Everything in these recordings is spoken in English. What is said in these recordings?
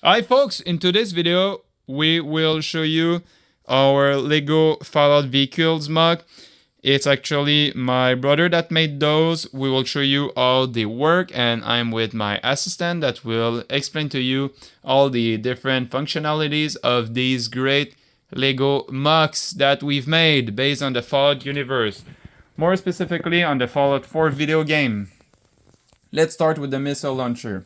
Hi folks, in today's video we will show you our Lego Fallout vehicles mock. It's actually my brother that made those. We will show you how they work, and I'm with my assistant that will explain to you all the different functionalities of these great Lego mocks that we've made based on the Fallout universe. More specifically on the Fallout 4 video game. Let's start with the missile launcher.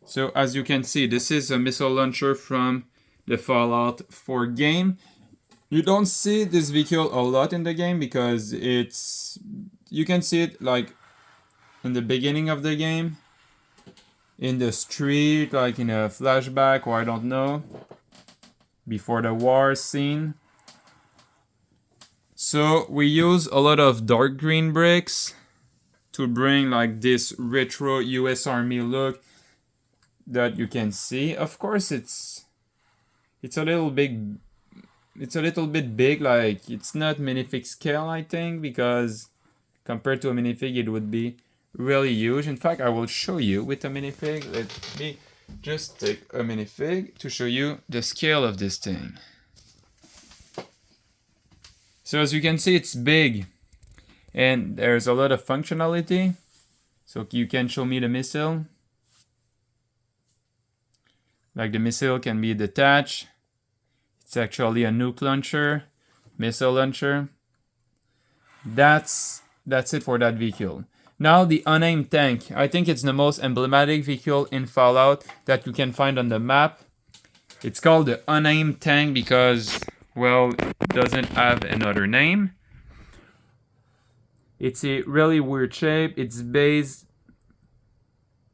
So as you can see, this is a missile launcher from the Fallout 4 game. You don't see this vehicle a lot in the game because you can see it like in the beginning of the game, in the street, like in a flashback, or I don't know, before the war scene. So we use a lot of dark green bricks to bring like this retro US Army look that you can see. Of course it's a little bit big, like it's not minifig scale, I think, because compared to a minifig it would be really huge. In fact, I will show you with a minifig. Let me just take a minifig to show you the scale of this thing. So as you can see, it's big and there's a lot of functionality. So you can show me the missile. Like the missile can be detached. It's actually a nuke launcher, missile launcher. That's it for that vehicle. Now the unnamed tank. I think it's the most emblematic vehicle in Fallout that you can find on the map. It's called the unnamed tank because, well, it doesn't have another name. It's a really weird shape. It's based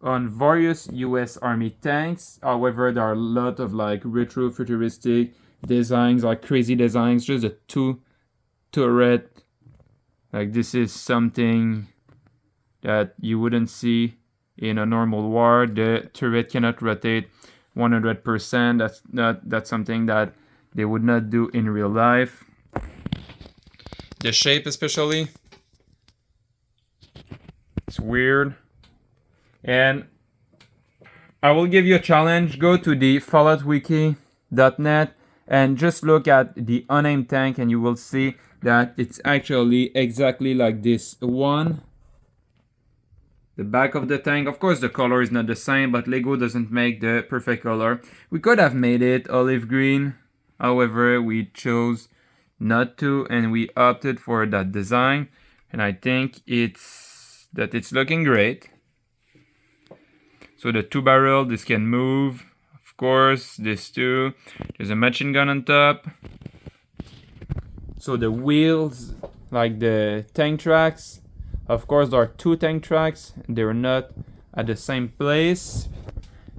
on various US Army tanks. However, there are a lot of like retro futuristic designs, like crazy designs. Just a two turret. Like this is something that you wouldn't see in a normal war. The turret cannot rotate 100%. That's something that they would not do in real life. The shape especially, it's weird. And I will give you a challenge. Go to the falloutwiki.net and just look at the unnamed tank, and you will see that it's actually exactly like this one. The back of the tank, of course the color is not the same, but Lego doesn't make the perfect color. We could have made it olive green, however we chose not to, and we opted for that design, and I think it's looking great. So the two barrel, this can move, of course, this too. There's a machine gun on top. So the wheels, like the tank tracks, of course there are two tank tracks. They're not at the same place.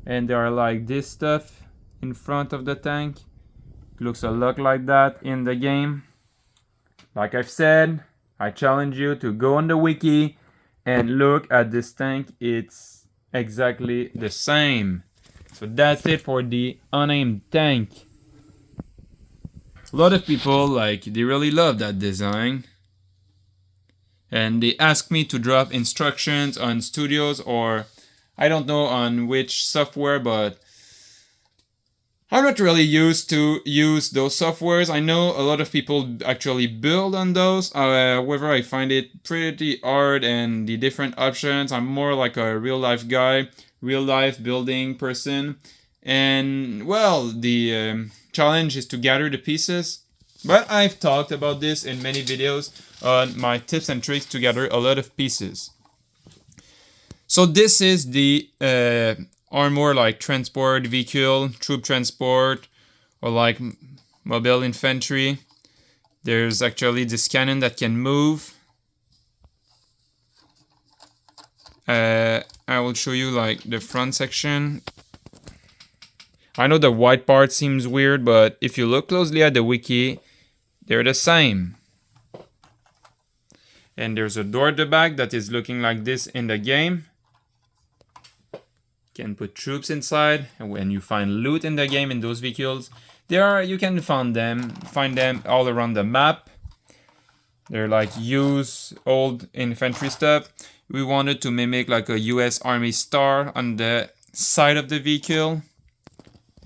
And they are like this stuff in front of the tank. It looks a lot like that in the game. Like I've said, I challenge you to go on the wiki and look at this tank. It's exactly the same. So that's it for the unnamed tank. A lot of people, like, they really love that design, and they ask me to drop instructions on studios, or I don't know on which software, but I'm not really used to use those softwares. I know a lot of people actually build on those. However, I find it pretty hard, and the different options. I'm more like a real life guy, real life building person. And well, the challenge is to gather the pieces. But I've talked about this in many videos on my tips and tricks to gather a lot of pieces. So this is the armor, like transport vehicle, troop transport, or like mobile infantry. There's actually this cannon that can move. I will show you like the front section. I know the white part seems weird, but if you look closely at the wiki, they're the same. And there's a door at the back that is looking like this in the game. You can put troops inside, and when you find loot in the game in those vehicles, you can find them all around the map. They're like used old infantry stuff. We wanted to mimic like a US Army star on the side of the vehicle.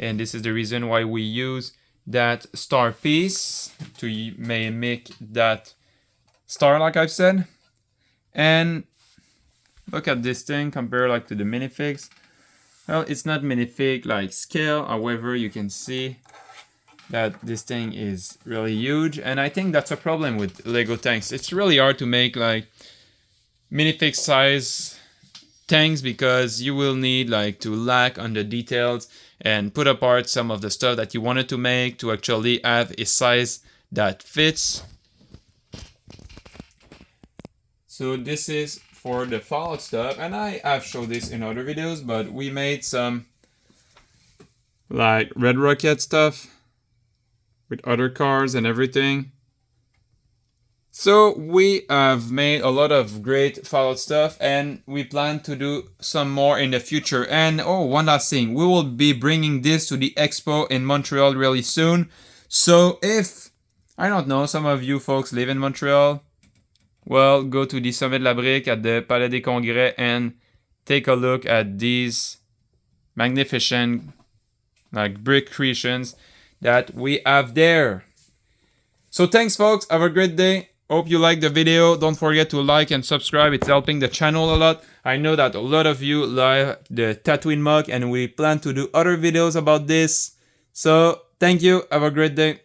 and this is the reason why we use that star piece to mimic that star, like I've said. And look at this thing compared like to the minifigs. Well, it's not minifig like scale, however you can see that this thing is really huge, and I think that's a problem with Lego tanks. It's really hard to make like minifig size tanks because you will need like to lack on the details and put apart some of the stuff that you wanted to make to actually have a size that fits. So this is for the Fallout stuff, and I have showed this in other videos, but we made some like Red Rocket stuff with other cars and everything. So we have made a lot of great Fallout stuff, and we plan to do some more in the future. And oh, one last thing, we will be bringing this to the expo in Montreal really soon. So if, I don't know, some of you folks live in Montreal, well, go to the Sommet de la Brique at the Palais des Congrès and take a look at these magnificent like brick creations that we have there. So thanks folks, have a great day. Hope you liked the video. Don't forget to like and subscribe, it's helping the channel a lot. I know that a lot of you like the Tatooine mug, and we plan to do other videos about this. So thank you, have a great day.